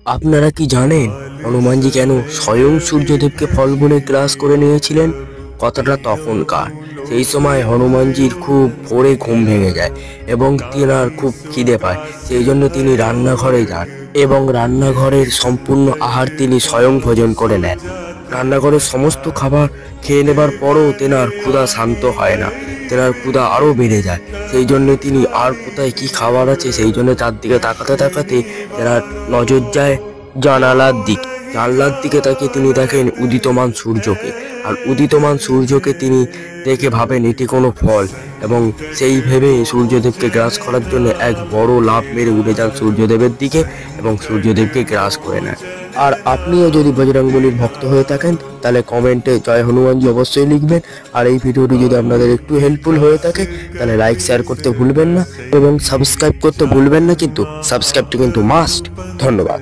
আপনারা কি জানেন হনুমানজি কেন স্বয়ং সূর্যদেবকে ফল গুনে গ্রাস করে নিয়েছিলেন? কথাটা তখনকার। সেই সময় হনুমানজির খুব ভোরে ঘুম ভেঙে যায় এবং তেনার খুব খিদে পায়। সেই জন্য তিনি রান্নাঘরে যান এবং রান্নাঘরের সম্পূর্ণ আহার তিনি স্বয়ং ভোজন করে নেন। রান্নাঘরের সমস্ত খাবার খেয়ে নেবার পরও তেনার ক্ষুধা শান্ত হয় না, তেনার ক্ষুধা আরও বেড়ে যায়। সেই জন্য তিনি আর কোথায় কি খাবার আছে সেই জন্য চারদিকে তাকাতে তাকাতে তেনার নজর যায় জানালার দিকে। জানলার দিকে তাকিয়ে তিনি দেখেন উদিতমান সূর্যকে, আর উদিতমান সূর্যকে তিনি দেখে ভাবেন এটি কোনো ফল, এবং সেই ভেবে সূর্যদেবকে গ্রাস করার জন্য এক বড় লাফ মেরে উড়ে যান সূর্যদেবের দিকে এবং সূর্যদেবকে গ্রাস করে নেন। আর আপনিও যদি বজরংবলীর ভক্ত হয়ে থাকেন তাহলে কমেন্টে জয় হনুমানজি অবশ্যই লিখবেন। আর এই ভিডিওটি যদি আপনাদের একটু হেল্পফুল হয়ে থাকে তাহলে লাইক শেয়ার করতে ভুলবেন না এবং সাবস্ক্রাইব করতে ভুলবেন না, কিন্তু সাবস্ক্রাইবটা কিন্তু মাস্ট। ধন্যবাদ।